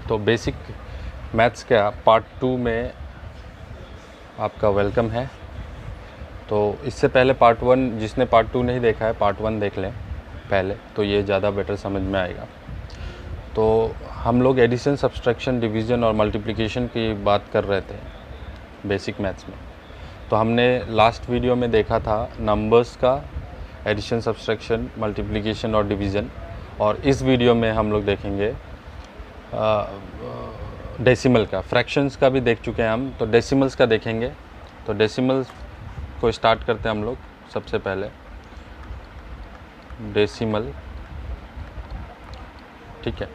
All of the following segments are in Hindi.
तो बेसिक मैथ्स का पार्ट 2 में आपका वेलकम है। तो इससे पहले पार्ट 1, जिसने पार्ट 2 नहीं देखा है पार्ट 1 देख लें पहले, तो ये ज़्यादा बेटर समझ में आएगा। तो हम लोग एडिशन, सब्सट्रैक्शन, डिवीज़न और मल्टीप्लिकेशन की बात कर रहे थे बेसिक मैथ्स में। तो हमने लास्ट वीडियो में देखा था नंबर्स का एडिशन, सब्सट्रैक्शन, मल्टीप्लिकेशन और डिवीज़न, और इस वीडियो में हम लोग देखेंगे डेसिमल का। फ्रैक्शंस का भी देख चुके हैं हम, तो डेसिमल्स का देखेंगे। तो डेसिमल्स को स्टार्ट करते हैं हम लोग। सबसे पहले डेसिमल, ठीक है,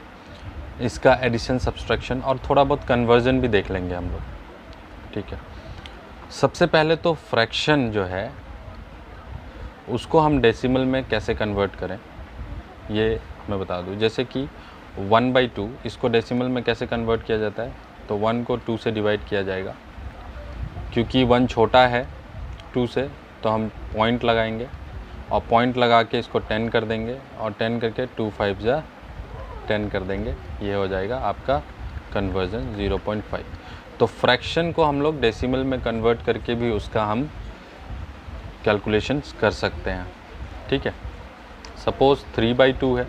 इसका एडिशन, सब्सट्रैक्शन और थोड़ा बहुत कन्वर्जन भी देख लेंगे हम लोग, ठीक है। सबसे पहले तो फ्रैक्शन जो है उसको हम डेसिमल में कैसे कन्वर्ट करें ये मैं बता दूं। जैसे कि 1/2 इसको डेसिमल में कैसे कन्वर्ट किया जाता है, तो 1 को 2 से डिवाइड किया जाएगा। क्योंकि 1 छोटा है 2 से, तो हम पॉइंट लगाएंगे और पॉइंट लगा के इसको 10 कर देंगे और 10 करके 2 5 जा 10 कर देंगे। ये हो जाएगा आपका कन्वर्जन 0.5। तो फ्रैक्शन को हम लोग डेसिमल में कन्वर्ट करके भी उसका हम कैलकुलेशंस कर सकते हैं, ठीक है। सपोज़ 3/2 है।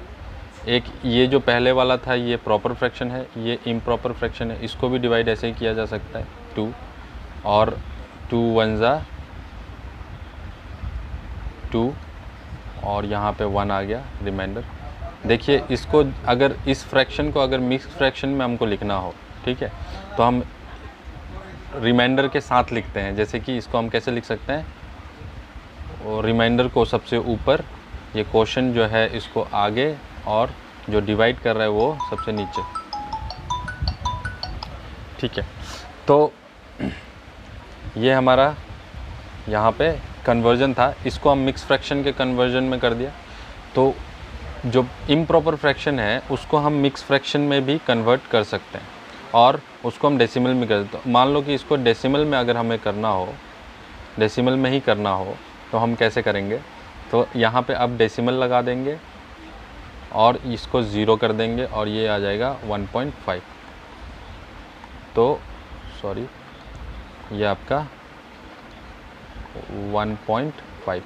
एक ये जो पहले वाला था ये प्रॉपर फ्रैक्शन है, ये इम्प्रॉपर फ्रैक्शन है। इसको भी डिवाइड ऐसे ही किया जा सकता है 2 और 2 1 जा 2 और यहाँ पे 1 आ गया रिमाइंडर। देखिए इसको अगर इस फ्रैक्शन को अगर मिक्स फ्रैक्शन में हमको लिखना हो, ठीक है, तो हम रिमाइंडर के साथ लिखते हैं। जैसे कि इसको हम कैसे लिख सकते हैं, और रिमाइंडर को सबसे ऊपर, ये क्वेश्चन जो है इसको आगे, और जो डिवाइड कर रहा है वो सबसे नीचे, ठीक है। तो ये हमारा यहाँ पे कन्वर्जन था, इसको हम मिक्स फ्रैक्शन के कन्वर्जन में कर दिया। तो जो इम्प्रॉपर फ्रैक्शन है उसको हम मिक्स फ्रैक्शन में भी कन्वर्ट कर सकते हैं और उसको हम डेसिमल में कर देते हैं। मान लो कि इसको डेसिमल में अगर हमें करना हो, डेसिमल में ही करना हो, तो हम कैसे करेंगे, तो यहाँ पे अब डेसिमल लगा देंगे और इसको 0 कर देंगे और ये आ जाएगा 1.5। तो सॉरी, ये आपका 1.5।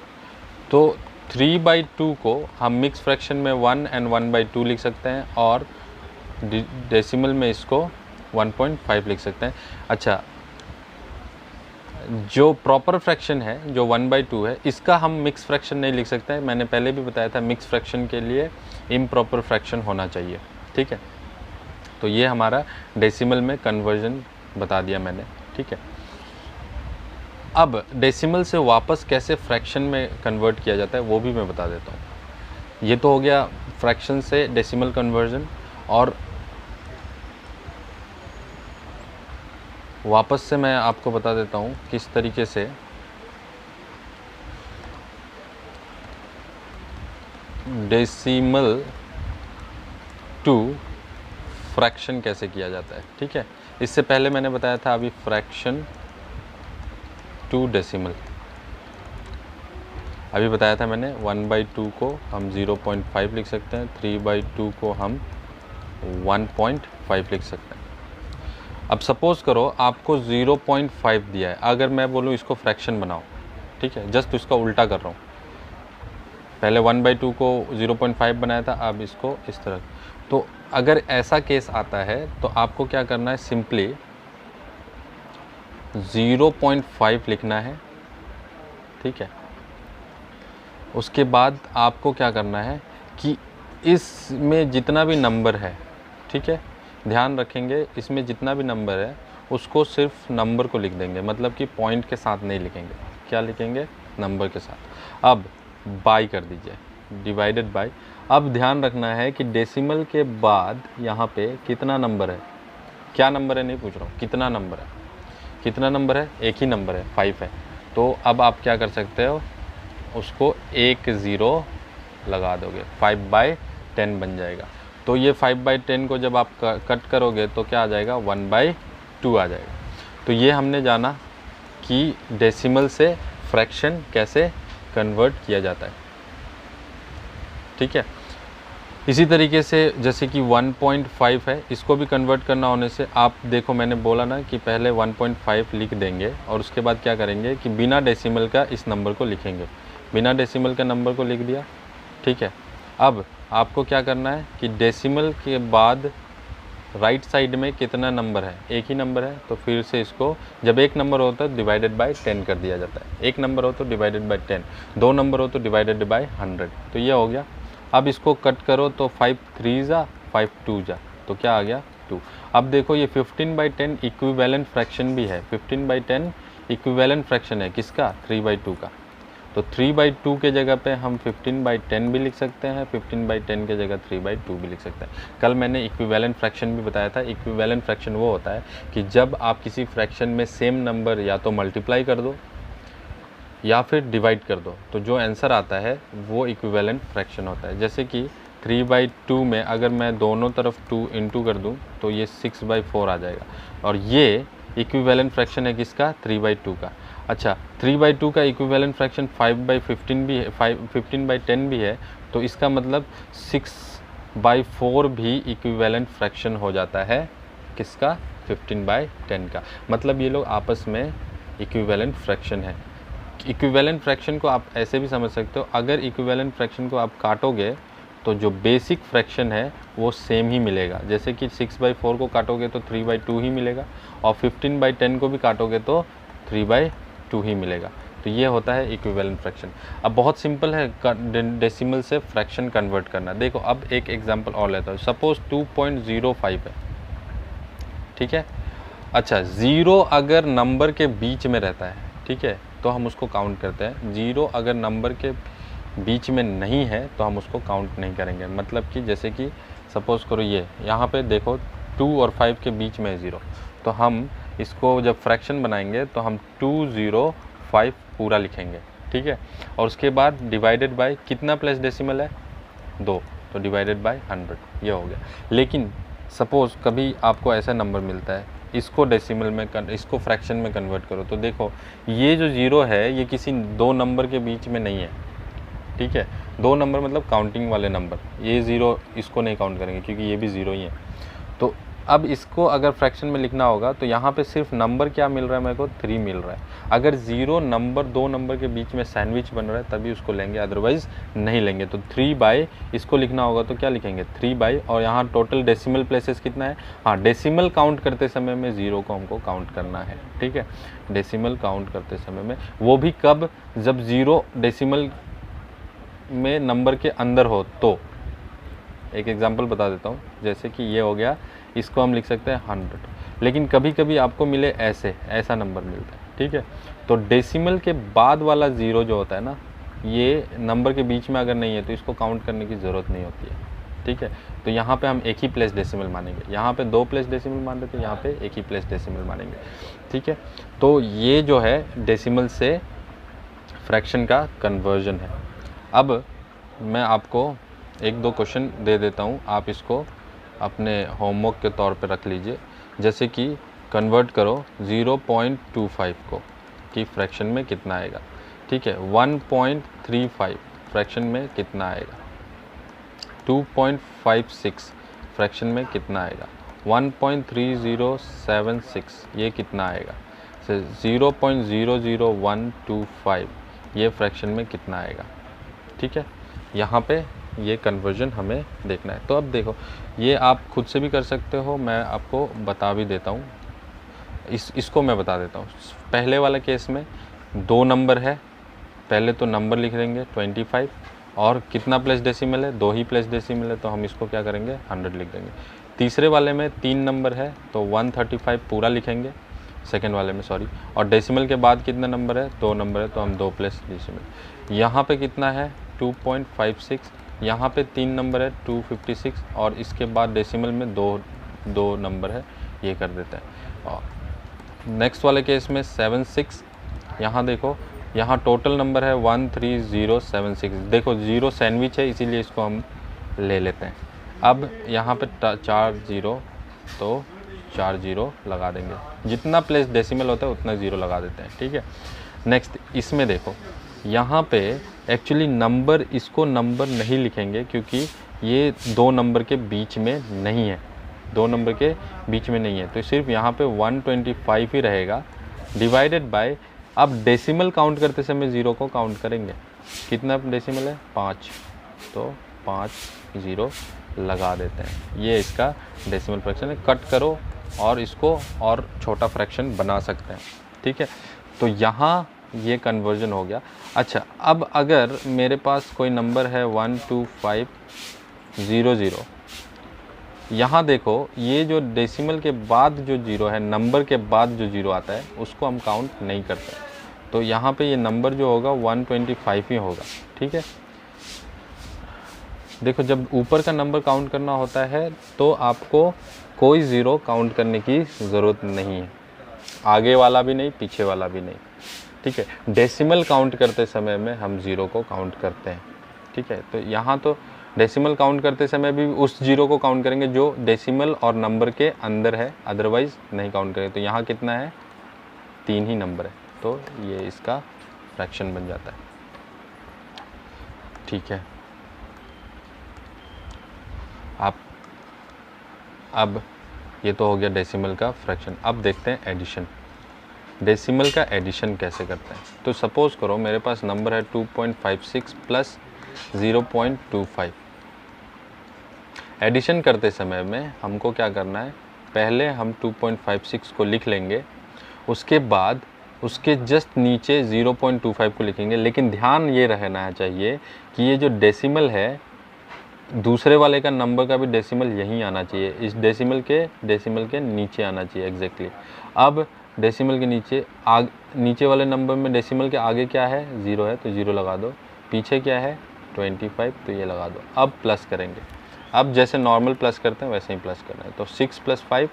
तो 3/2 को हम मिक्स फ्रैक्शन में 1 और 1/2 लिख सकते हैं और डेसिमल में इसको 1.5 लिख सकते हैं। अच्छा, जो प्रॉपर फ्रैक्शन है जो 1/2 है, इसका हम मिक्स फ्रैक्शन नहीं लिख सकते हैं। मैंने पहले भी बताया था मिक्स फ्रैक्शन के लिए इम्प्रॉपर फ्रैक्शन होना चाहिए, ठीक है। तो ये हमारा डेसिमल में कन्वर्जन बता दिया मैंने, ठीक है। अब डेसिमल से वापस कैसे फ्रैक्शन में कन्वर्ट किया जाता है वो भी मैं बता देता हूँ। ये तो हो गया फ्रैक्शन से डेसिमल कन्वर्जन, और वापस से मैं आपको बता देता हूँ किस तरीके से डेसिमल टू फ्रैक्शन कैसे किया जाता है, ठीक है। इससे पहले मैंने बताया था अभी फ्रैक्शन टू डेसिमल, अभी बताया था मैंने 1/2 को हम 0.5 लिख सकते हैं, 3/2 को हम 1.5 लिख सकते हैं। अब सपोज़ करो आपको 0.5 दिया है, अगर मैं बोलूँ इसको फ्रैक्शन बनाओ, ठीक है, जस्ट इसका उल्टा कर रहा हूँ। पहले 1/2 को 0.5 बनाया था, अब इसको इस तरह। तो अगर ऐसा केस आता है तो आपको क्या करना है, सिंपली 0.5 लिखना है, ठीक है। उसके बाद आपको क्या करना है कि इसमें जितना भी नंबर है, ठीक है, ध्यान रखेंगे इसमें जितना भी नंबर है उसको सिर्फ नंबर को लिख देंगे, मतलब कि पॉइंट के साथ नहीं लिखेंगे। क्या लिखेंगे, नंबर के साथ। अब बाई कर दीजिए, डिवाइडेड बाय। अब ध्यान रखना है कि डेसिमल के बाद यहाँ पे कितना नंबर है, क्या नंबर है नहीं पूछ रहा हूँ, कितना नंबर है, कितना नंबर है, एक ही नंबर है, 5 है। तो अब आप क्या कर सकते हो, उसको 1 0 लगा दोगे, 5/10 बन जाएगा। तो ये 5/10 को जब आप कट करोगे तो क्या आ जाएगा, 1/2 आ जाएगा। तो ये हमने जाना कि डेसिमल से फ्रैक्शन कैसे कन्वर्ट किया जाता है, ठीक है। इसी तरीके से जैसे कि 1.5 है, इसको भी कन्वर्ट करना होने से आप देखो, मैंने बोला ना कि पहले 1.5 लिख देंगे और उसके बाद क्या करेंगे कि बिना डेसिमल का इस नंबर को लिखेंगे। बिना डेसिमल का नंबर को लिख दिया, ठीक है। अब आपको क्या करना है कि डेसिमल के बाद राइट साइड में कितना नंबर है, एक ही नंबर है, तो फिर से इसको जब एक नंबर होता है डिवाइडेड बाय 10 कर दिया जाता है। एक नंबर हो तो डिवाइडेड बाय 10, दो नंबर हो तो डिवाइडेड बाय 100। तो ये हो गया। अब इसको कट करो तो 5 3 जा 5 2 जा, तो क्या आ गया 2। अब देखो ये 15/10 इक्विवेलेंट फ्रैक्शन भी है। 15/10 इक्विवेलेंट फ्रैक्शन है किसका, 3/2 का। तो 3/2 के जगह पे हम 15/10 भी लिख सकते हैं, 15/10 के जगह 3/2 भी लिख सकते हैं। कल मैंने इक्विवेलेंट फ्रैक्शन भी बताया था। इक्विवेलेंट फ्रैक्शन वो होता है कि जब आप किसी फ्रैक्शन में सेम नंबर या तो मल्टीप्लाई कर दो या फिर डिवाइड कर दो, तो जो आंसर आता है वो इक्विवेलेंट फ्रैक्शन होता है। जैसे कि 3/2 में अगर मैं दोनों तरफ 2 इंटू कर दूँ तो ये 6/4 आ जाएगा, और ये इक्विवेलेंट फ्रैक्शन है किसका, 3/2 का। अच्छा, 3/2 का इक्विवेलेंट फ्रैक्शन 5/15 भी है, 15/10 भी है, तो इसका मतलब 6/4 भी इक्विवेलेंट फ्रैक्शन हो जाता है किसका, 15/10 का। मतलब ये लोग आपस में इक्विवेलेंट फ्रैक्शन है। इक्विवेलेंट फ्रैक्शन को आप ऐसे भी समझ सकते हो, अगर इक्विवेलेंट फ्रैक्शन को आप काटोगे तो जो बेसिक फ्रैक्शन है वो सेम ही मिलेगा। जैसे कि 6/4 को काटोगे तो 3/2 ही मिलेगा, और 15/10 को भी काटोगे तो 3/2 ही मिलेगा। तो ये होता है इक्विवेलेंट फ्रैक्शन। अब बहुत सिंपल है डेसिमल से फ्रैक्शन कन्वर्ट करना। देखो अब एक एग्जांपल और लेता हूँ। सपोज 2.05 है, ठीक है। अच्छा, ज़ीरो अगर नंबर के बीच में रहता है, ठीक है, तो हम उसको काउंट करते हैं। ज़ीरो अगर नंबर के बीच में नहीं है तो हम उसको काउंट नहीं करेंगे। मतलब कि जैसे कि सपोज़ करो ये यहाँ पे देखो 2 और 5 के बीच में है ज़ीरो, तो हम इसको जब फ्रैक्शन बनाएंगे तो हम 205 पूरा लिखेंगे, ठीक है। और उसके बाद डिवाइडेड बाय कितना प्लेस डेसिमल है, 2, तो डिवाइडेड बाय 100, ये हो गया। लेकिन सपोज़ कभी आपको ऐसा नंबर मिलता है, इसको डेसिमल में इसको फ्रैक्शन में कन्वर्ट करो, तो देखो ये जो ज़ीरो है ये किसी दो नंबर के बीच में नहीं है, ठीक है। दो नंबर मतलब काउंटिंग वाले नंबर, ये ज़ीरो इसको नहीं काउंट करेंगे क्योंकि ये भी ज़ीरो ही है। तो अब इसको अगर फ्रैक्शन में लिखना होगा तो यहाँ पे सिर्फ नंबर क्या मिल रहा है मेरे को, 3 मिल रहा है। अगर ज़ीरो नंबर दो नंबर के बीच में सैंडविच बन रहा है तभी उसको लेंगे, अदरवाइज़ नहीं लेंगे। तो 3/, इसको लिखना होगा तो क्या लिखेंगे, 3/, और यहाँ टोटल डेसिमल प्लेसेस कितना है। हाँ, डेसिमल काउंट करते समय में ज़ीरो को हमको काउंट करना है, ठीक है। डेसिमल काउंट करते समय में, वो भी कब, जब ज़ीरो डेसिमल में नंबर के अंदर हो। तो एक एग्जांपल बता देता हूँ, जैसे कि ये हो गया, इसको हम लिख सकते हैं 100। लेकिन कभी कभी आपको मिले ऐसा नंबर मिलता है, ठीक है। तो डेसिमल के बाद वाला ज़ीरो जो होता है ना, ये नंबर के बीच में अगर नहीं है तो इसको काउंट करने की ज़रूरत नहीं होती है, ठीक है। तो यहाँ पे हम एक ही प्लेस डेसिमल मानेंगे, यहाँ पे 2 प्लेस डेसिमल मान रहे थे, यहाँ पे एक ही प्लेस डेसिमल मानेंगे, ठीक है। तो ये जो है डेसिमल से फ्रैक्शन का कन्वर्जन है। अब मैं आपको 1-2 क्वेश्चन दे देता हूँ, आप इसको अपने होमवर्क के तौर पे रख लीजिए। जैसे कि कन्वर्ट करो 0.25 को कि फ्रैक्शन में कितना आएगा, ठीक है। 1.35 फ्रैक्शन में कितना आएगा, 2.56 फ्रैक्शन में कितना आएगा, 1.3076 ये कितना आएगा, 0.00125 ये फ्रैक्शन में कितना आएगा, ठीक है। यहाँ पे ये कन्वर्जन हमें देखना है। तो अब देखो, ये आप खुद से भी कर सकते हो, मैं आपको बता भी देता हूँ। इसको मैं बता देता हूँ। पहले वाला केस में 2 नंबर है, पहले तो नंबर लिख देंगे 25, और कितना प्लेस डेसिमल है, 2 ही प्लेस डेसिमल है, तो हम इसको क्या करेंगे, 100 लिख देंगे। तीसरे वाले में 3 नंबर है तो 135 पूरा लिखेंगे, सेकेंड वाले में सॉरी। और डेसिमल के बाद कितना नंबर है, 2 नंबर है, तो हम 2 प्लेस डेसिमल। यहाँ पे कितना है 2.56, यहाँ पे 3 नंबर है 256, और इसके बाद डेसिमल में 2 नंबर है, ये कर देते हैं। और नेक्स्ट वाले केस में 76, यहाँ देखो, यहाँ टोटल नंबर है 13076। देखो 0 सैंडविच है इसीलिए इसको हम ले लेते हैं। अब यहाँ पे 4 0, तो 4 0 लगा देंगे, जितना प्लेस डेसिमल होता है उतना 0 लगा देते हैं, ठीक है। नेक्स्ट इसमें देखो, यहाँ पे एक्चुअली नंबर, इसको नंबर नहीं लिखेंगे क्योंकि ये दो नंबर के बीच में नहीं है, दो नंबर के बीच में नहीं है, तो सिर्फ यहाँ पे 125 ही रहेगा डिवाइडेड बाय। अब डेसिमल काउंट करते समय 0 को काउंट करेंगे, कितना डेसिमल है 5, तो 5 0 लगा देते हैं। ये इसका डेसिमल फ्रैक्शन है। कट करो और इसको और छोटा फ्रैक्शन बना सकते हैं, ठीक है। तो यहाँ ये कन्वर्जन हो गया। अच्छा, अब अगर मेरे पास कोई नंबर है 12500, यहाँ देखो ये जो डेसिमल के बाद जो 0 है, नंबर के बाद जो 0 आता है उसको हम काउंट नहीं करते, तो यहाँ पे ये नंबर जो होगा 125 ही होगा, ठीक है। देखो जब ऊपर का नंबर काउंट करना होता है तो आपको कोई 0 काउंट करने की ज़रूरत नहीं है, आगे वाला भी नहीं पीछे वाला भी नहीं, ठीक है। डेसिमल काउंट करते समय में हम 0 को काउंट करते हैं, ठीक है। तो यहाँ तो डेसिमल काउंट करते समय भी उस 0 को काउंट करेंगे जो डेसिमल और नंबर के अंदर है, अदरवाइज़ नहीं काउंट करेंगे। तो यहाँ कितना है 3 ही नंबर है, तो ये इसका फ्रैक्शन बन जाता है, ठीक है। अब ये तो हो गया डेसिमल का फ्रैक्शन। अब देखते हैं एडिशन। डेसिमल का एडिशन कैसे करते हैं। तो सपोज़ करो मेरे पास नंबर है 2.56 प्लस 0.25। एडिशन करते समय में हमको क्या करना है, पहले हम 2.56 को लिख लेंगे, उसके बाद उसके जस्ट नीचे 0.25 को लिखेंगे। लेकिन ध्यान ये रहना चाहिए कि ये जो डेसिमल है, दूसरे वाले का नंबर का भी डेसिमल यहीं आना चाहिए, इस डेसिमल के नीचे आना चाहिए एग्जैक्टली। अब डेसिमल के नीचे वाले नंबर में डेसिमल के आगे क्या है 0 है, तो 0 लगा दो। पीछे क्या है 25, तो ये लगा दो। अब प्लस करेंगे, अब जैसे नॉर्मल प्लस करते हैं वैसे ही प्लस करना है। तो 6 + 5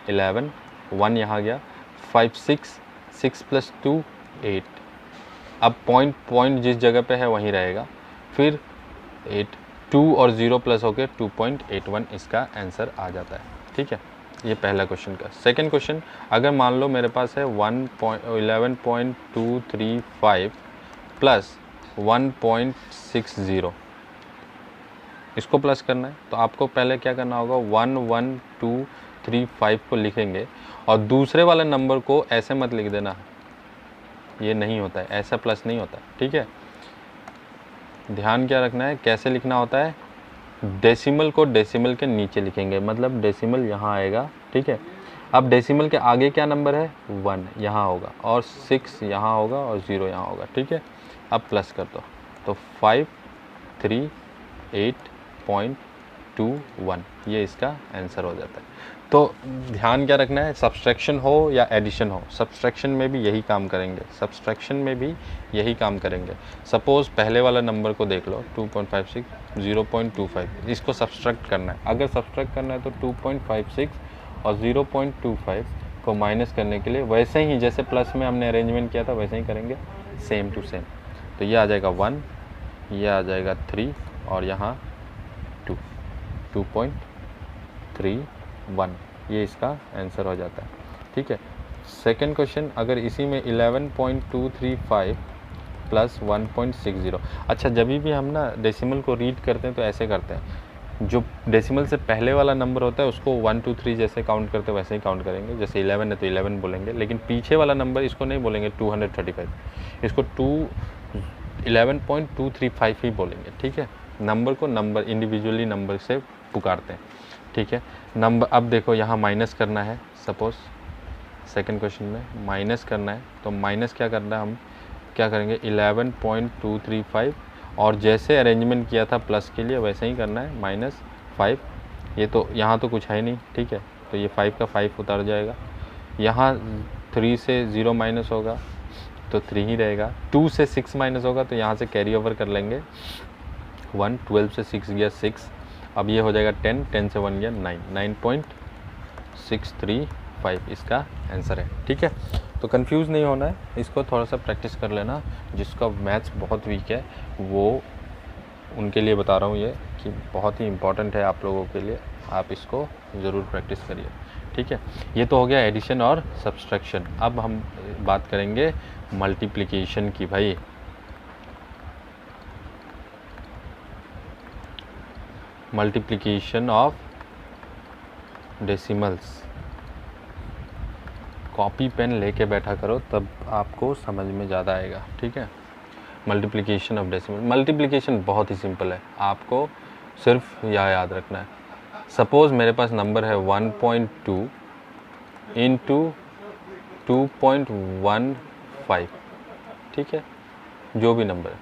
11, 1 यहाँ गया, 5 6, 6 + 2 8। अब पॉइंट जिस जगह पे है वहीं रहेगा, फिर 8, 2 और 0 प्लस होकर 2.81 इसका आंसर आ जाता है, ठीक है। ये पहला क्वेश्चन का। सेकंड क्वेश्चन, अगर मान लो मेरे पास है 11.235 प्लस 1.60, इसको प्लस करना है, तो आपको पहले क्या करना होगा 11235 को लिखेंगे और दूसरे वाले नंबर को ऐसे मत लिख देना, ये नहीं होता है, ऐसा प्लस नहीं होता, ठीक है। ध्यान क्या रखना है, कैसे लिखना होता है, डेसिमल को डेसिमल के नीचे लिखेंगे, मतलब डेसिमल यहाँ आएगा, ठीक है। अब डेसिमल के आगे क्या नंबर है 1 यहाँ होगा और 6 यहाँ होगा और 0 यहाँ होगा, ठीक है। अब प्लस कर दो, तो 538.21 ये इसका आंसर हो जाता है। तो ध्यान क्या रखना है, सब्सट्रैक्शन हो या एडिशन हो, सब्सट्रैक्शन में भी यही काम करेंगे, सब्सट्रैक्शन में भी यही काम करेंगे। सपोज़ पहले वाला नंबर को देख लो 2.56 0.25, इसको सब्सट्रैक्ट करना है। अगर सब्सट्रैक्ट करना है तो 2.56 और 0.25 को माइनस करने के लिए वैसे ही जैसे प्लस में हमने अरेंजमेंट किया था वैसे ही करेंगे, सेम टू सेम। तो ये आ जाएगा 1, ये आ जाएगा 3 और यहाँ 2, 2.31, ये इसका आंसर हो जाता है, ठीक है। सेकंड क्वेश्चन, अगर इसी में 11.235 प्लस 1.60, अच्छा जब भी हम ना डेसिमल को रीड करते हैं तो ऐसे करते हैं, जो डेसिमल से पहले वाला नंबर होता है उसको 1 2 3 जैसे काउंट करते हैं वैसे ही काउंट करेंगे। जैसे 11 है तो 11 बोलेंगे, लेकिन पीछे वाला नंबर इसको नहीं बोलेंगे 235, इसको 11.235 ही बोलेंगे, ठीक है। नंबर को नंबर इंडिविजुअली नंबर से पुकारते हैं, ठीक है। नंबर अब देखो यहाँ माइनस करना है, सपोज़ सेकंड क्वेश्चन में माइनस करना है, तो माइनस क्या करना है, हम क्या करेंगे 11.235 और जैसे अरेंजमेंट किया था प्लस के लिए वैसे ही करना है, -5। ये तो यहाँ तो कुछ है नहीं, ठीक है, तो ये 5 का 5 उतर जाएगा। यहाँ 3 से 0 माइनस होगा तो 3 ही रहेगा। 2 से 6 माइनस होगा तो यहाँ से कैरी ओवर कर लेंगे 1, 12 से 6 गया 6, अब ये हो जाएगा 10, 10 से 1 गया 9, 9.635 इसका आंसर है, ठीक है। तो कंफ्यूज नहीं होना है, इसको थोड़ा सा प्रैक्टिस कर लेना। जिसका मैथ्स बहुत वीक है वो उनके लिए बता रहा हूँ ये कि बहुत ही इम्पॉर्टेंट है आप लोगों के लिए, आप इसको ज़रूर प्रैक्टिस करिए, ठीक है। ये तो हो गया एडिशन और सब्सट्रैक्शन। अब हम बात करेंगे मल्टीप्लिकेशन की। भाई multiplication of decimals. Copy pen लेके बैठा करो तब आपको समझ में ज़्यादा आएगा, ठीक है। मल्टीप्लिकेशन ऑफ डेसिमल, मल्टीप्लिकेशन बहुत ही सिंपल है, आपको सिर्फ यह याद रखना है। सपोज़ मेरे पास नंबर है 1.2 इंटू 2.15, ठीक है, जो भी नंबर है,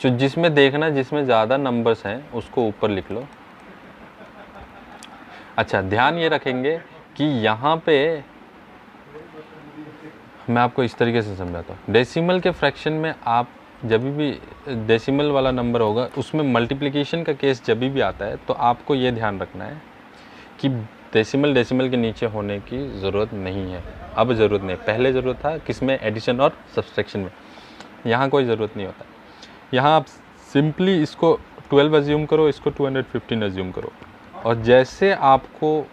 जो जिसमें देखना, जिसमें ज़्यादा नंबर्स हैं उसको ऊपर लिख लो। अच्छा, ध्यान ये रखेंगे कि यहाँ पे मैं आपको इस तरीके से समझाता हूँ। डेसिमल के फ्रैक्शन में आप जब भी डेसिमल वाला नंबर होगा उसमें मल्टीप्लिकेशन का केस जब भी आता है तो आपको ये ध्यान रखना है कि डेसिमल के नीचे होने की ज़रूरत नहीं है। अब ज़रूरत नहीं, पहले ज़रूरत था किसमें, एडिशन और सब्सट्रैक्शन में। यहाँ कोई ज़रूरत नहीं होता। यहाँ आप सिंपली इसको 12 अज्यूम करो, इसको 215 अज्यूम करो, और जैसे आपको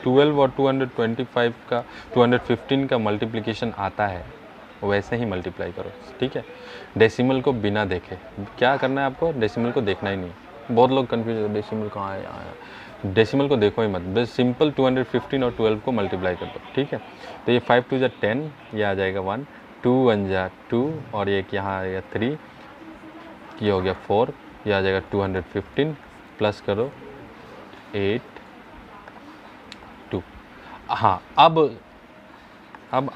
12 और 225 का 215 का मल्टीप्लिकेशन आता है वैसे ही मल्टीप्लाई करो, ठीक है। डेसिमल को बिना देखे, क्या करना है आपको, डेसिमल को देखना ही नहीं। बहुत लोग कंफ्यूज है, डेसिमल कहाँ है, यहाँ है। डेसिमल को देखो ही मत, बस सिंपल 215 और 12 को मल्टीप्लाई कर दो, ठीक है। तो ये 5 2 जा 10, ये आ जाएगा 1, 2 1 जा 2, और एक यहाँ आ गया 3, ये हो गया 4, ये आ जाएगा 215, प्लस करो 8 2। हाँ, अब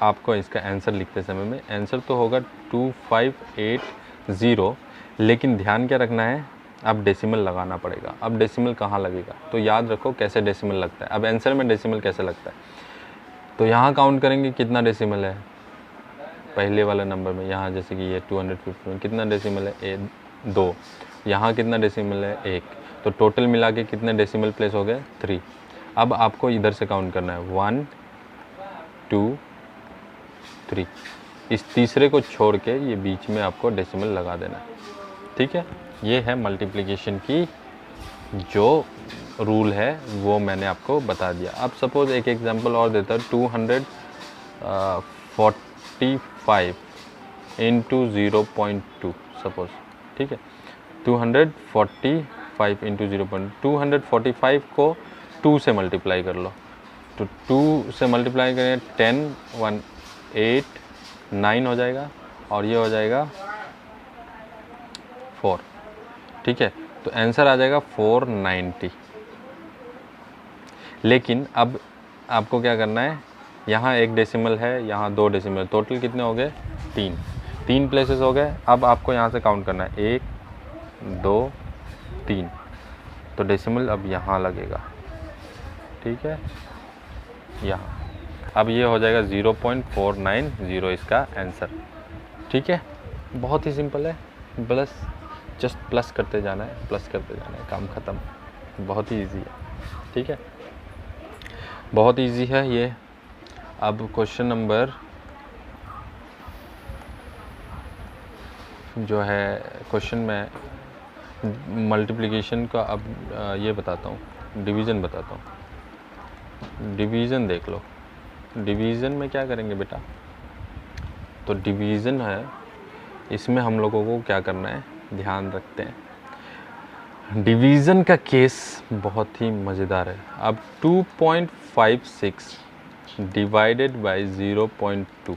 आपको इसका आंसर लिखते समय में आंसर तो होगा 2580, लेकिन ध्यान क्या रखना है, अब डेसिमल लगाना पड़ेगा। अब डेसिमल कहाँ लगेगा, तो याद रखो कैसे डेसिमल लगता है। अब आंसर में डेसिमल कैसे लगता है, तो यहाँ काउंट करेंगे कितना डेसिमल है पहले वाला नंबर में। यहाँ जैसे कि ये 250 में कितना डेसिमल है, 2। यहाँ कितना डेसिमल है, 1। तो टोटल मिला के कितने डेसिमल प्लेस हो गए, 3। अब आपको इधर से काउंट करना है 1 2 3, इस तीसरे को छोड़ के ये बीच में आपको डेसिमल लगा देना है, ठीक है। ये है मल्टीप्लिकेशन की जो रूल है वो मैंने आपको बता दिया। अब सपोज़ एक एग्जांपल और देता हूँ, 245 इंटू 0.2 सपोज़, ठीक है। 245 इंटू 0.245 को 2 से मल्टीप्लाई कर लो, तो 2 से मल्टीप्लाई करें 10 1 8 9 हो जाएगा, और ये हो जाएगा 4, ठीक है। तो आंसर आ जाएगा 490। लेकिन अब आपको क्या करना है, यहाँ एक डेसिमल है, यहाँ 2 डेसिमल, टोटल कितने हो गए, 3 प्लेसेस हो गए। अब आपको यहाँ से काउंट करना है 1 2 3, तो डेसिमल अब यहाँ लगेगा, ठीक है, यहाँ। अब ये हो जाएगा 0.490 इसका आंसर, ठीक है। बहुत ही सिंपल है, बस जस्ट प्लस करते जाना है, प्लस करते जाना है, काम ख़त्म। बहुत ही इजी है, ठीक है, बहुत इजी है ये। अब क्वेश्चन नंबर जो है, क्वेश्चन में मल्टीप्लिकेशन का अब ये बताता हूँ, डिवीज़न बताता हूँ। डिवीज़न देख लो, डिवीज़न में क्या करेंगे बेटा, तो डिवीज़न है, इसमें हम लोगों को क्या करना है, ध्यान रखते हैं। डिवीज़न का केस बहुत ही मज़ेदार है। अब 2.56 डिवाइडेड बाय 0.2,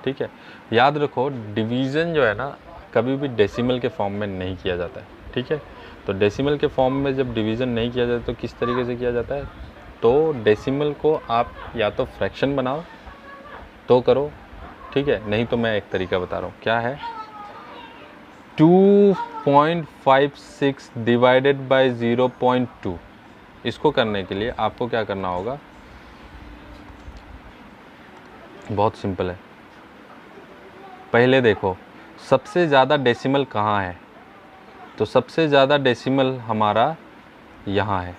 ठीक है। याद रखो डिवीज़न जो है ना, कभी भी डेसिमल के फॉर्म में नहीं किया जाता है, ठीक है। तो डेसिमल के फॉर्म में जब डिवीज़न नहीं किया जाता तो किस तरीके से किया जाता है, तो डेसिमल को आप या तो फ्रैक्शन बनाओ तो करो, ठीक है, नहीं तो मैं एक तरीका बता रहा हूँ, क्या है, 2.56 डिवाइडेड बाय 0.2। इसको करने के लिए आपको क्या करना होगा, बहुत सिंपल है। पहले देखो सबसे ज़्यादा डेसिमल कहाँ है, तो सबसे ज़्यादा डेसिमल हमारा यहाँ है,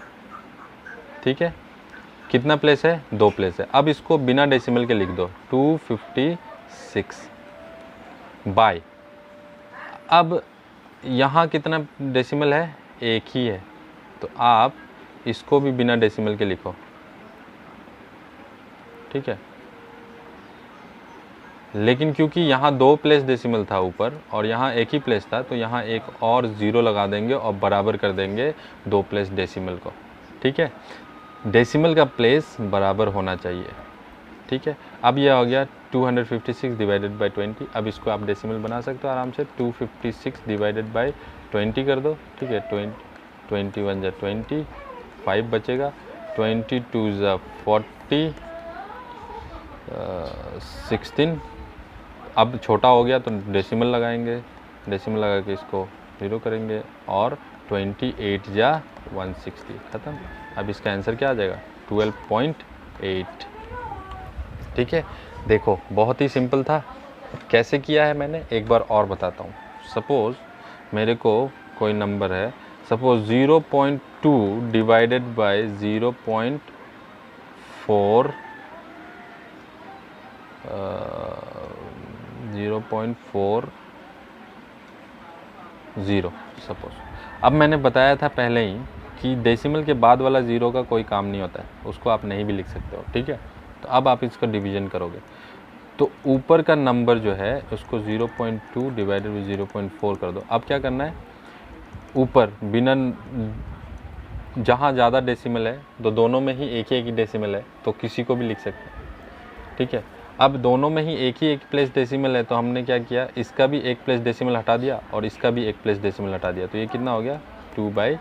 ठीक है। कितना प्लेस है, 2 प्लेस है। अब इसको बिना डेसिमल के लिख दो, 256 बाय, अब यहाँ कितना डेसिमल है, 1 ही है, तो आप इसको भी बिना डेसिमल के लिखो, ठीक है। लेकिन क्योंकि यहाँ 2 प्लेस डेसिमल था ऊपर और यहाँ एक ही प्लेस था, तो यहाँ एक और 0 लगा देंगे और बराबर कर देंगे 2 प्लेस डेसिमल को। ठीक है, डेसिमल का प्लेस बराबर होना चाहिए। ठीक है, अब यह हो गया 256 डिवाइडेड बाई 20। अब इसको आप डेसिमल बना सकते हो आराम से, 256 डिवाइडेड बाई 20 कर दो। ठीक है, 21 जा 20, 5 बचेगा, 22 जा 40, 16। अब छोटा हो गया तो डेसिमल लगाएंगे, डेसिमल लगा के इसको 0 करेंगे और 28 जा 160, ख़त्म। अब इसका आंसर क्या आ जाएगा? 12.8। ठीक है, देखो बहुत ही सिंपल था। कैसे किया है मैंने एक बार और बताता हूँ। सपोज़ मेरे को कोई नंबर है, सपोज़ 0.2 डिवाइडेड बाय 0.4 0.40 सपोज। अब मैंने बताया था पहले ही कि डेसिमल के बाद वाला 0 का कोई काम नहीं होता है, उसको आप नहीं भी लिख सकते हो। ठीक है, तो अब आप इसका डिवीजन करोगे तो ऊपर का नंबर जो है उसको 0.2 डिवाइडेड बाई 0.4 कर दो। अब क्या करना है, ऊपर बिना जहाँ ज़्यादा डेसिमल है तो दोनों में ही एक ही डेसिमल है, तो किसी को भी लिख सकते हैं। ठीक है, अब दोनों में ही एक प्लेस डेसिमल है, तो हमने क्या किया, इसका भी एक प्लेस डेसिमल हटा दिया और इसका भी एक प्लेस डेसिमल हटा दिया, तो ये कितना हो गया 2/4।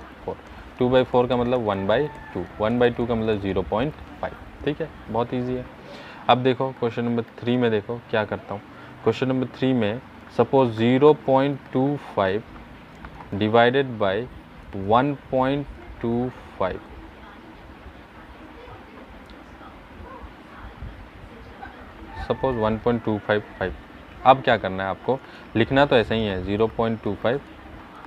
2/4 का मतलब 1/2, 1/2 का मतलब 0.5। ठीक है, बहुत ईजी है। अब देखो क्वेश्चन नंबर 3 में देखो क्या करता हूँ। क्वेश्चन नंबर 3 में सपोज 0.25 डिवाइडेड बाई 1.25, सपोज 1.255। अब क्या करना है आपको, लिखना तो ऐसा ही है 0.25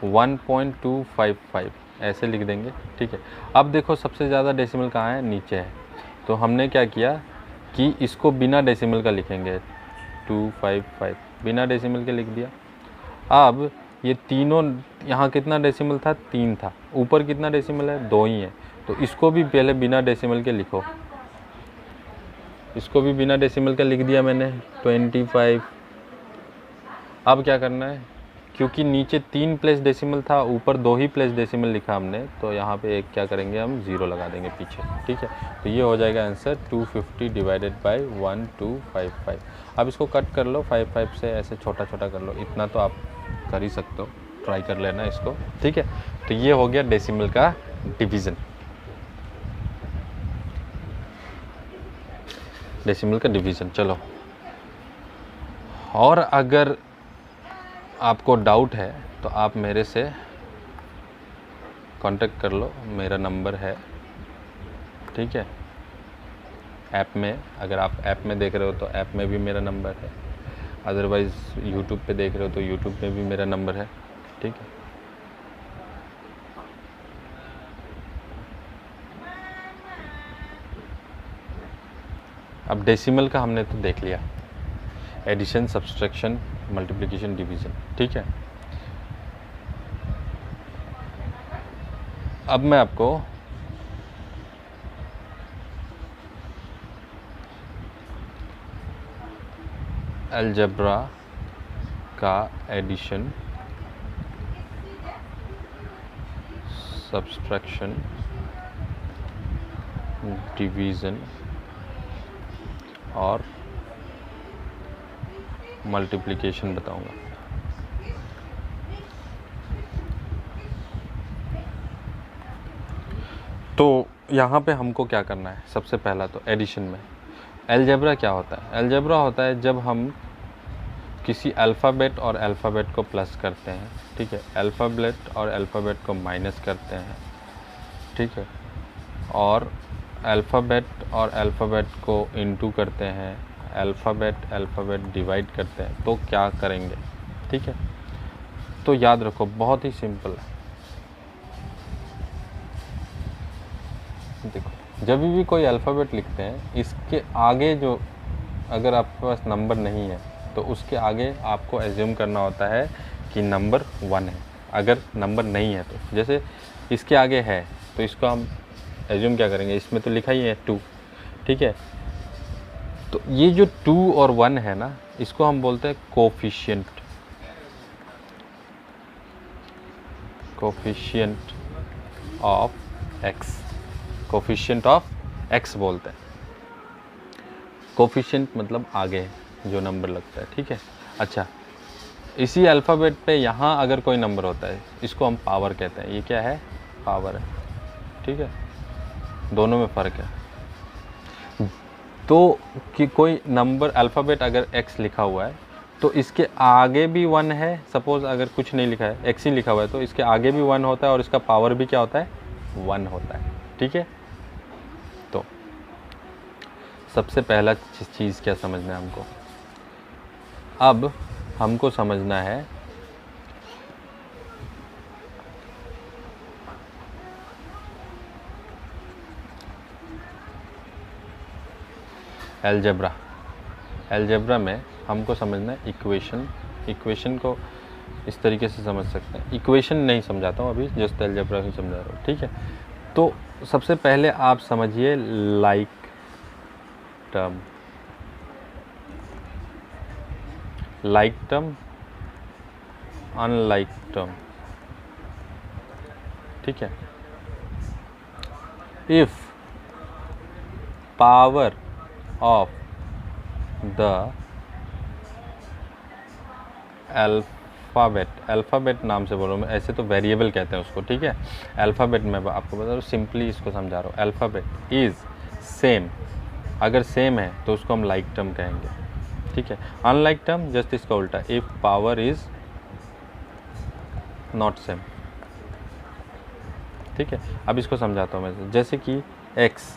1.255 ऐसे लिख देंगे। ठीक है, अब देखो सबसे ज़्यादा डेसिमल कहाँ है, नीचे है, तो हमने क्या किया कि इसको बिना डेसिमल का लिखेंगे 255, बिना डेसिमल के लिख दिया। अब ये तीनों, यहाँ कितना डेसिमल था, 3 था, ऊपर कितना डेसिमल है, 2 ही है, तो इसको भी पहले बिना डेसिमल के लिखो। इसको भी बिना डेसिमल का लिख दिया मैंने 25। अब क्या करना है, क्योंकि नीचे 3 प्लेस डेसिमल था, ऊपर 2 ही प्लेस डेसिमल लिखा हमने, तो यहाँ पे एक क्या करेंगे, हम 0 लगा देंगे पीछे। ठीक है, तो ये हो जाएगा आंसर 250 डिवाइडेड बाई 1255। अब इसको कट कर लो 5 से, ऐसे छोटा छोटा कर लो, इतना तो आप कर ही सकते हो, ट्राई कर लेना इसको। ठीक है, तो ये हो गया डेसिमल का डिवीज़न, डेसिमल का डिवीज़न। चलो, और अगर आपको डाउट है तो आप मेरे से कांटेक्ट कर लो, मेरा नंबर है। ठीक है, ऐप में, अगर आप ऐप में देख रहे हो तो ऐप में भी मेरा नंबर है, अदरवाइज़ यूट्यूब पे देख रहे हो तो यूट्यूब में भी मेरा नंबर है। ठीक है, अब डेसिमल का हमने तो देख लिया, एडिशन, सब्सट्रैक्शन, मल्टीप्लिकेशन, डिवीज़न। ठीक है, अब मैं आपको अलजेब्रा का एडिशन, सब्सट्रैक्शन, डिवीज़न और मल्टीप्लिकेशन बताऊंगा। तो यहाँ पे हमको क्या करना है, सबसे पहला तो एडिशन में अलजेब्रा क्या होता है। अलजेब्रा होता है जब हम किसी अल्फ़ाबेट और अल्फ़ाबेट को प्लस करते हैं। ठीक है, अल्फ़ाबेट और अल्फ़ाबेट को माइनस करते हैं। ठीक है, और अल्फ़ाबेट और अल्फ़ाबेट को इनटू करते हैं, अल्फ़ाबेट अल्फ़ाबेट डिवाइड करते हैं, तो क्या करेंगे। ठीक है, तो याद रखो बहुत ही सिंपल है। देखो, जब भी कोई अल्फ़ाबेट लिखते हैं, इसके आगे जो, अगर आपके पास नंबर नहीं है तो उसके आगे आपको एज्यूम करना होता है कि नंबर 1 है। अगर नंबर नहीं है तो, जैसे इसके आगे है तो इसको हम एज्यूम क्या करेंगे, इसमें तो लिखा ही है 2। ठीक है, तो ये जो 2 और 1 है ना, इसको हम बोलते हैं coefficient, coefficient of x, coefficient of x बोलते हैं। कोफिशिएंट मतलब आगे जो नंबर लगता है, ठीक है। अच्छा, इसी अल्फ़ाबेट पे यहाँ अगर कोई नंबर होता है, इसको हम पावर कहते हैं। ये क्या है? पावर है, ठीक है। दोनों में फ़र्क है। तो कि कोई नंबर अल्फ़ाबेट अगर x लिखा हुआ है तो इसके आगे भी 1 है। सपोज़ अगर कुछ नहीं लिखा है, x ही लिखा हुआ है, तो इसके आगे भी 1 होता है और इसका पावर भी क्या होता है? 1 होता है, ठीक है। तो सबसे पहला चीज़ क्या समझना है हमको? अब हमको समझना है अलजेब्रा। अलजेब्रा में हमको समझना है इक्वेशन। इक्वेशन को इस तरीके से समझ सकते हैं। इक्वेशन नहीं समझाता हूँ अभी, जस्ट अलजेब्रा ही समझा रहा हूँ, ठीक है। तो सबसे पहले आप समझिए like term, like term, unlike term, ठीक है। If power of the alphabet नाम से बोल रहा हूँ मैं, ऐसे तो वेरिएबल कहते हैं उसको, ठीक है। अल्फ़ाबेट मैं आपको बता रहा हूँ, सिंपली इसको समझा रहा हूँ। अल्फ़ाबेट इज़ सेम, अगर सेम है तो उसको हम लाइक टर्म कहेंगे, ठीक है। अनलाइक टर्म जस्ट इसका उल्टा, if power is not same, ठीक है। अब इसको समझाता हूँ मैं, जैसे कि x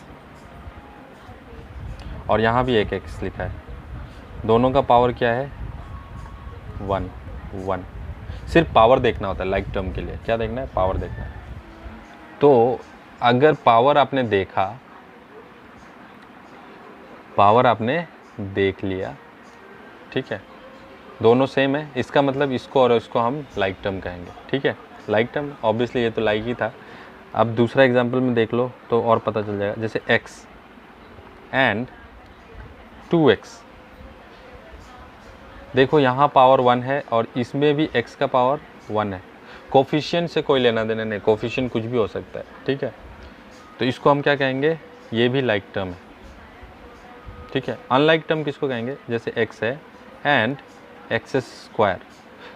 और यहाँ भी एक x लिखा है, दोनों का पावर क्या है? 1 1। सिर्फ पावर देखना होता है लाइक टर्म के लिए। क्या देखना है? पावर देखना है। तो अगर पावर आपने देखा, पावर आपने देख लिया, ठीक है, दोनों सेम है, इसका मतलब इसको और इसको हम लाइक टर्म कहेंगे, ठीक है। लाइक टर्म ऑब्वियसली ये तो लाइक ही था। अब दूसरा एग्जांपल में देख लो तो और पता चल जाएगा। जैसे x एंड 2x, देखो यहाँ पावर 1 है और इसमें भी x का पावर 1 है। कोफिशिएंट से कोई लेना देना नहीं, कोफिशिएंट कुछ भी हो सकता है, ठीक है। तो इसको हम क्या कहेंगे? ये भी लाइक टर्म है, ठीक है। अनलाइक टर्म किसको कहेंगे? जैसे x है एंड एक्स स्क्वायर।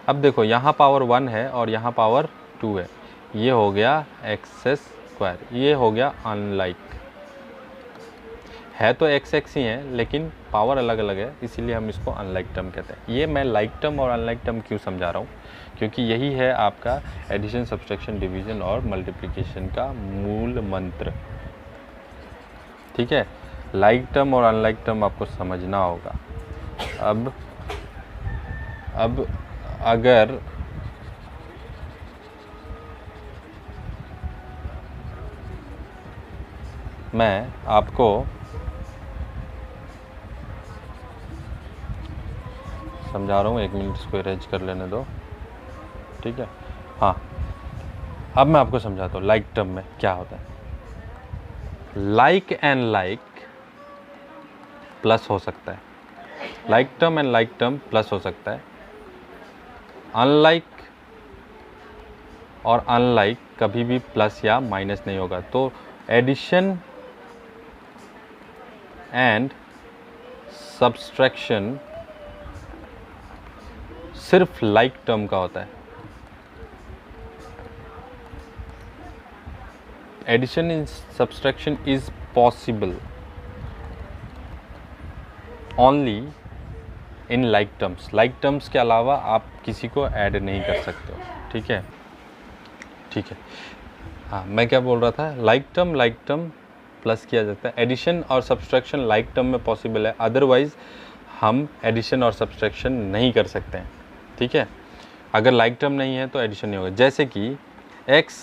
अब देखो यहाँ पावर 1 है और यहाँ पावर 2 है, ये हो गया एक्स स्क्वायर, ये हो गया अनलाइक। है तो एक्स एक्स ही है लेकिन पावर अलग अलग है, इसीलिए हम इसको अनलाइक टर्म कहते हैं। ये मैं लाइक टर्म और अनलाइक टर्म क्यों समझा रहा हूँ? क्योंकि यही है आपका एडिशन, सब्सट्रैक्शन, डिवीजन और मल्टीप्लिकेशन का मूल मंत्र, ठीक है। लाइक टर्म और अनलाइक टर्म आपको समझना होगा। अब अगर मैं आपको समझा रहा हूँ, 1 मिनट इसको अरेंज कर लेने दो, ठीक है। हाँ, अब मैं आपको समझाता हूँ लाइक टर्म में क्या होता है। लाइक एंड लाइक प्लस हो सकता है, like term and like term plus हो सकता है। अनलाइक और अनलाइक कभी भी प्लस या माइनस नहीं होगा। तो एडिशन एंड सब्सट्रैक्शन सिर्फ लाइक टर्म का होता है। Addition in subtraction is possible only in like terms. Like terms के अलावा आप किसी को ऐड नहीं कर सकते हो, ठीक है, ठीक है। हाँ, मैं क्या बोल रहा था? लाइक टर्म प्लस किया जाता है। एडिशन और सब्सट्रैक्शन लाइक टर्म में पॉसिबल है, अदरवाइज हम एडिशन और सब्सट्रैक्शन नहीं कर सकते हैं, ठीक है। अगर लाइक टर्म नहीं है तो एडिशन नहीं होगा। जैसे कि x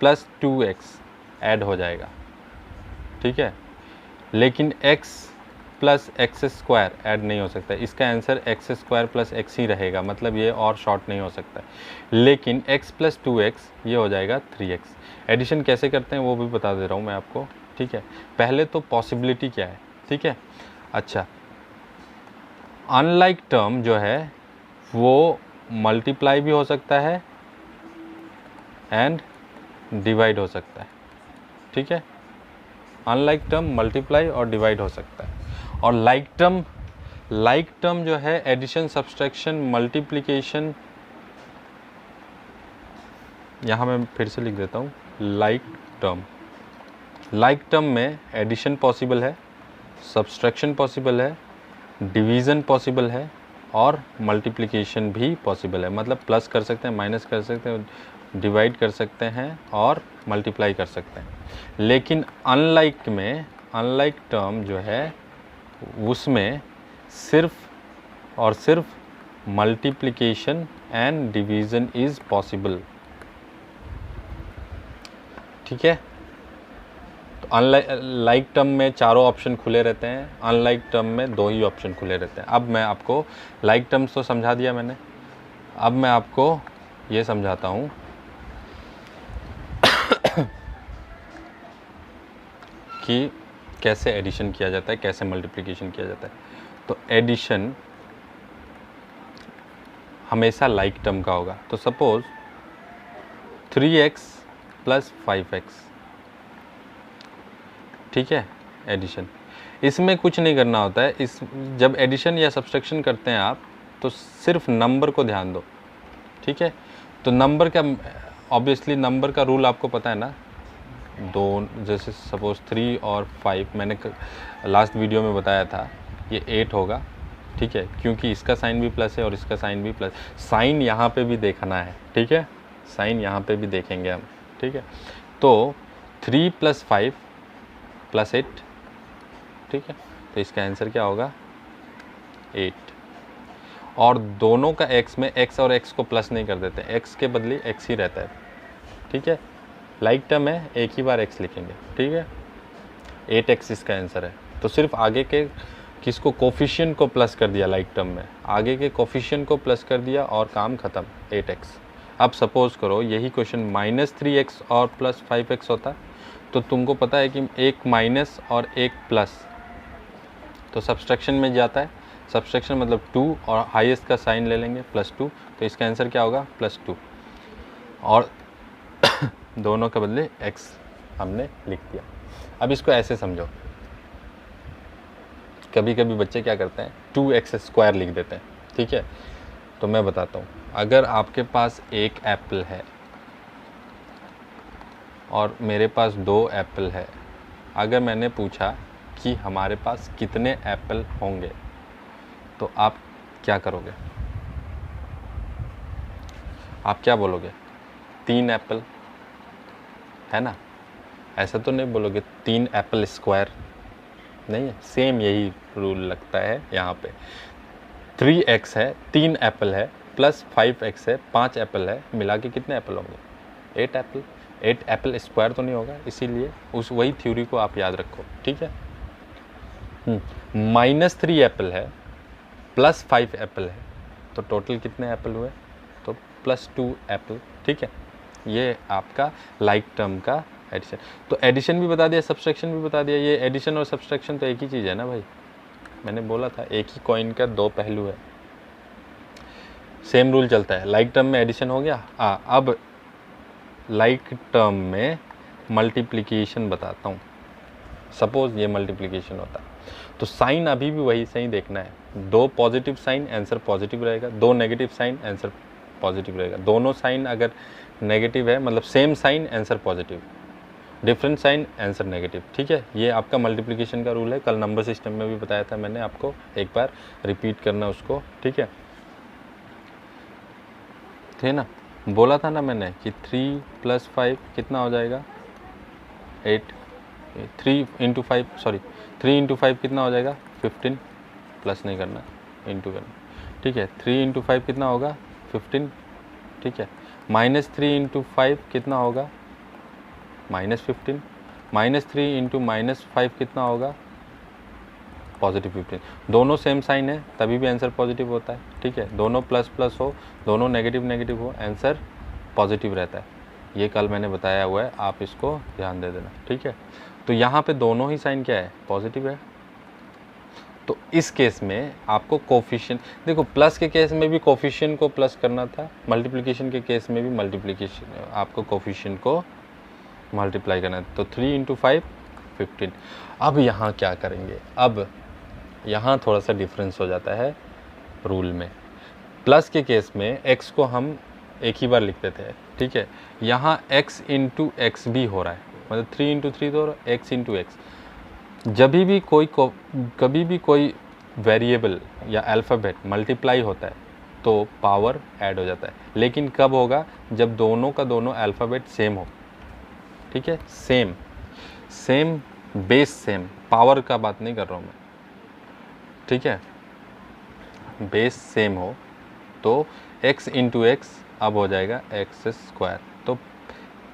प्लस 2x ऐड हो जाएगा, ठीक है, लेकिन x plus X square add नहीं हो सकता। इसका answer X square plus X ही रहेगा, मतलब ये और शॉर्ट नहीं हो सकता। लेकिन x प्लस 2x ये हो जाएगा 3x। एडिशन कैसे करते हैं वो भी बता दे रहा हूँ मैं आपको, ठीक है। पहले तो पॉसिबिलिटी क्या है, ठीक है। अच्छा, अनलाइक टर्म जो है वो मल्टीप्लाई भी हो सकता है एंड डिवाइड हो सकता है, ठीक है। अनलाइक टर्म मल्टीप्लाई और डिवाइड हो सकता है। और लाइक टर्म जो है एडिशन, सब्सट्रैक्शन, मल्टीप्लिकेशन, यहाँ मैं फिर से लिख देता हूँ, लाइक टर्म में एडिशन पॉसिबल है, सब्सट्रैक्शन पॉसिबल है, डिवीज़न पॉसिबल है और मल्टीप्लिकेशन भी पॉसिबल है। मतलब प्लस कर सकते हैं, माइनस कर सकते हैं, डिवाइड कर सकते हैं और मल्टीप्लाई कर सकते हैं। लेकिन अनलाइक टर्म जो है उसमें सिर्फ और सिर्फ multiplication and division is possible, ठीक है। तो अनलाइक टर्म में चारों ऑप्शन खुले रहते हैं, अनलाइक टर्म में दो ही ऑप्शन खुले रहते हैं। अब मैं आपको लाइक टर्म्स तो समझा दिया मैंने, अब मैं आपको ये समझाता हूँ कि कैसे एडिशन किया जाता है, कैसे मल्टीप्लिकेशन किया जाता है। तो एडिशन हमेशा लाइक टर्म का होगा। तो सपोज 3x + 5x, ठीक है, एडिशन। इसमें कुछ नहीं करना होता है। जब एडिशन या सब्सट्रैक्शन करते हैं आप तो सिर्फ नंबर को ध्यान दो, ठीक है। तो नंबर का ऑब्वियसली नंबर का रूल आपको पता है ना, दो, जैसे सपोज 3 और 5 मैंने लास्ट वीडियो में बताया था, ये 8 होगा, ठीक है, क्योंकि इसका साइन भी प्लस है और इसका साइन भी प्लस। साइन यहाँ पे भी देखना है, ठीक है, साइन यहाँ पे भी देखेंगे हम, ठीक है। तो 3 + 5 + 8, ठीक है, तो इसका आंसर क्या होगा 8। और दोनों का x में x और x को प्लस नहीं कर देते, x के बदले x ही रहता है, ठीक है। लाइक टर्म है, एक ही बार x लिखेंगे, ठीक है। 8x इसका आंसर है। तो सिर्फ आगे के किसको, कोफिशिएंट को प्लस कर दिया लाइक टर्म में, आगे के कोफिशिएंट को प्लस कर दिया और काम ख़त्म, 8x। अब सपोज करो यही क्वेश्चन -3x और +5x होता तो तुमको पता है कि एक माइनस और एक प्लस तो सब्सट्रैक्शन में जाता है। सब्सट्रैक्शन मतलब 2 और हाईएस्ट का साइन ले लेंगे +2, तो इसका आंसर क्या होगा +2। और दोनों के बदले x हमने लिख दिया। अब इसको ऐसे समझो, कभी कभी बच्चे क्या करते हैं 2x² लिख देते हैं, ठीक है। तो मैं बताता हूँ, अगर आपके पास एक एप्पल है और मेरे पास 2 एप्पल है, अगर मैंने पूछा कि हमारे पास कितने एप्पल होंगे तो आप क्या करोगे, आप क्या बोलोगे 3 एप्पल, है ना। ऐसा तो नहीं बोलोगे 3 एप्पल², नहीं है। सेम यही रूल लगता है यहाँ पे। 3x है, 3 एप्पल है, +5x है, 5 एप्पल है, मिला के कितने एप्पल होंगे 8 एप्पल। 8 एप्पल² तो नहीं होगा, इसीलिए वही थ्योरी को आप याद रखो, ठीक है। -3 एप्पल है, +5 एप्पल है, तो टोटल कितने एप्पल हुए, तो +2 एप्पल, ठीक है। ये आपका लाइक टर्म का एडिशन। तो एडिशन भी बता दिया, सब्सट्रैक्शन भी बता दिया। ये एडिशन और सब्सट्रैक्शन तो एक ही चीज़ है ना भाई, मैंने बोला था एक ही कॉइन का 2 पहलू है, सेम रूल चलता है। लाइक टर्म में एडिशन हो गया। अब लाइक टर्म में मल्टीप्लिकेशन बताता हूँ। सपोज ये मल्टीप्लिकेशन होता है तो साइन अभी भी वही सही देखना है। 2 पॉजिटिव साइन आंसर पॉजिटिव रहेगा, 2 नेगेटिव साइन आंसर पॉजिटिव रहेगा। दोनों साइन अगर नेगेटिव है मतलब same sign answer positive, different sign answer negative, ठीक है। ये आपका मल्टीप्लिकेशन का रूल है, कल नंबर सिस्टम में भी बताया था मैंने आपको, एक बार रिपीट करना उसको, ठीक है। थे ना, बोला था ना मैंने कि 3 + 5 कितना हो जाएगा 8, 3 × 5 कितना हो जाएगा 15, प्लस नहीं करना इंटू करना, ठीक है। 3 × 5 कितना होगा 15, ठीक है। -3 × 5 कितना होगा -15, -3 × -5 कितना होगा +15। दोनों सेम साइन है तभी भी आंसर पॉजिटिव होता है, ठीक है। दोनों प्लस हो, दोनों नेगेटिव हो, आंसर पॉजिटिव रहता है। ये कल मैंने बताया हुआ है, आप इसको ध्यान दे देना, ठीक है। तो यहाँ पे दोनों ही साइन क्या है पॉजिटिव है। तो इस केस में आपको कोफिशिएंट, देखो प्लस के केस में भी कोफिशिएंट को प्लस करना था, मल्टीप्लिकेशन के केस में भी मल्टीप्लिकेशन आपको कोफिशिएंट को मल्टीप्लाई करना है। तो 3 × 5 15। अब यहाँ क्या करेंगे, अब यहाँ थोड़ा सा डिफरेंस हो जाता है रूल में। प्लस के केस में x को हम एक ही बार लिखते थे, ठीक है, यहाँ x × x भी हो रहा है, मतलब 3 × 3 तो x × x। कभी भी कोई वेरिएबल या अल्फ़ाबेट मल्टीप्लाई होता है तो पावर ऐड हो जाता है, लेकिन कब होगा, जब दोनों का दोनों अल्फ़ाबेट सेम हो, ठीक है, सेम बेस सेम, पावर का बात नहीं कर रहा हूँ मैं, ठीक है, बेस सेम हो तो x × x अब हो जाएगा x²। तो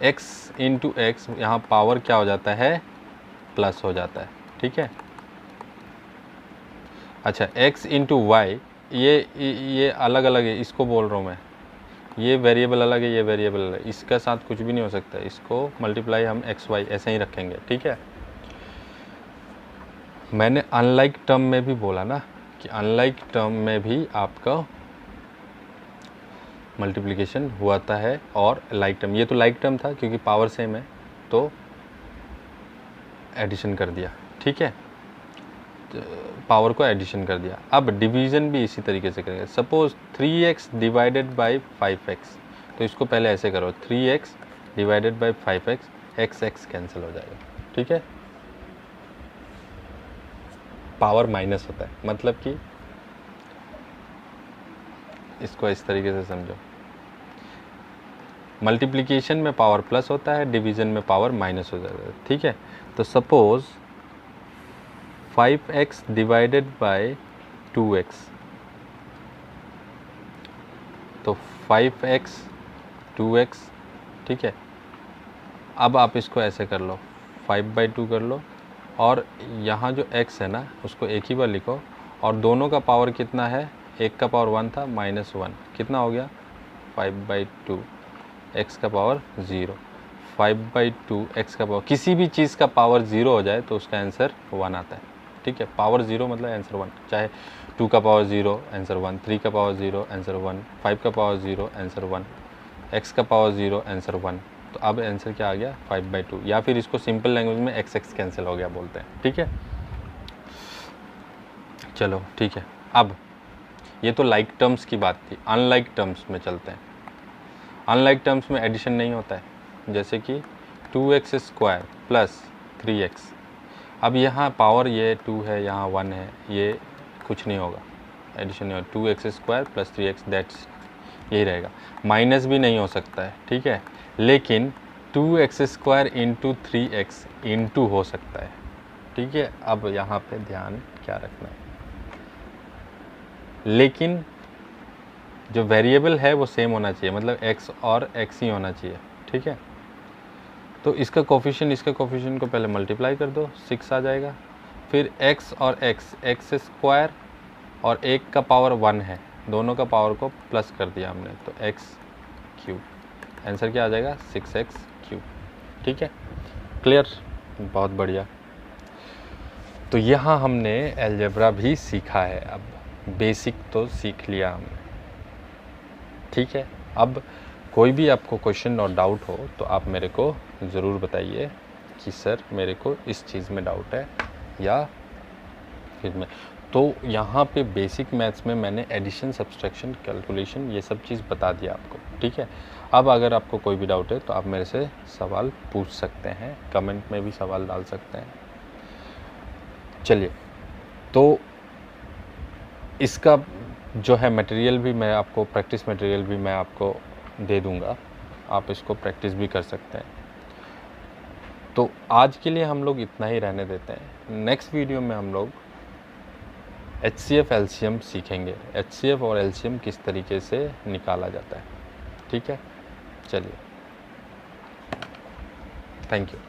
x × x यहाँ पावर क्या हो जाता है, प्लस हो जाता है, ठीक है। अच्छा, x × y ये अलग अलग है, इसको बोल रहा हूँ मैं, ये वेरिएबल अलग है, ये वेरिएबल अलग है, इसका साथ कुछ भी नहीं हो सकता, इसको मल्टीप्लाई हम x y ऐसे ही रखेंगे, ठीक है। मैंने अनलाइक टर्म में भी बोला ना कि अनलाइक टर्म में भी आपका मल्टीप्लिकेशन हुआ है, और लाइक टर्म, ये तो लाइक टर्म था क्योंकि पावर सेम है तो एडिशन कर दिया, ठीक है, पावर को एडिशन कर दिया। अब डिवीज़न भी इसी तरीके से करेंगे। Suppose 3x divided by 5x, तो इसको पहले ऐसे करो, 3x divided by 5x, x cancel हो जाएगा, ठीक है, पावर माइनस होता है, मतलब कि इसको इस तरीके से समझो, मल्टीप्लिकेशन में पावर प्लस होता है, डिवीज़न में पावर माइनस हो जाता है, ठीक है। तो suppose 5x divided by 2x, तो 5x 2x, ठीक है। अब आप इसको ऐसे कर लो, 5/2 कर लो, और यहाँ जो x है ना उसको एक ही बार लिखो, और दोनों का पावर कितना है, एक का पावर 1 था, -1, कितना हो गया 5/2, x का पावर 0, 5/2 x का पावर, किसी भी चीज़ का पावर 0 हो जाए तो उसका आंसर 1 आता है, ठीक है। पावर 0 मतलब आंसर 1, चाहे 2 का पावर 0 आंसर 1, 3 का पावर 0 आंसर 1, 5 का पावर 0 आंसर 1, x का पावर 0 आंसर 1। तो अब आंसर क्या आ गया 5/2, या फिर इसको सिंपल लैंग्वेज में x कैंसिल हो गया बोलते हैं, ठीक है। चलो ठीक है, अब ये तो लाइक टर्म्स की बात थी, अनलाइक टर्म्स में चलते हैं। अनलाइक टर्म्स में एडिशन नहीं होता है, जैसे कि 2x² प्लस 3x। अब यहाँ पावर ये 2 है, यहाँ 1 है, ये कुछ नहीं होगा, एडिशन नहीं होगा, 2x² प्लस 3x, दैट्स यही रहेगा, माइनस भी नहीं हो सकता है, ठीक है। लेकिन 2x² इंटू 3x इंटू हो सकता है, ठीक है। अब यहाँ पे ध्यान क्या रखना है, लेकिन जो वेरिएबल है वो सेम होना चाहिए, मतलब x और x ही होना चाहिए, ठीक है। तो इसका कोफिशिएंट को पहले मल्टीप्लाई कर दो, 6 आ जाएगा, फिर x और x² और एक का पावर 1 है, दोनों का पावर को प्लस कर दिया हमने, तो x³, आंसर क्या आ जाएगा 6x³, ठीक है। क्लियर, बहुत बढ़िया। तो यहाँ हमने अलजेब्रा भी सीखा है, अब बेसिक तो सीख लिया हमने, ठीक है। अब कोई भी आपको क्वेश्चन और डाउट हो तो आप मेरे को ज़रूर बताइए कि सर मेरे को इस चीज़ में डाउट है, या फिर मैं तो यहाँ पे बेसिक मैथ्स में मैंने एडिशन, सब्सट्रैक्शन, कैलकुलेशन ये सब चीज़ बता दिया आपको, ठीक है। अब अगर आपको कोई भी डाउट है तो आप मेरे से सवाल पूछ सकते हैं, कमेंट में भी सवाल डाल सकते हैं। चलिए, तो इसका जो है मटेरियल भी मैं आपको, प्रैक्टिस मटेरियल भी मैं आपको दे दूंगा, आप इसको प्रैक्टिस भी कर सकते हैं। तो आज के लिए हम लोग इतना ही रहने देते हैं। नेक्स्ट वीडियो में हम लोग HCF LCM सीखेंगे, HCF और LCM किस तरीके से निकाला जाता है, ठीक है। चलिए, थैंक यू।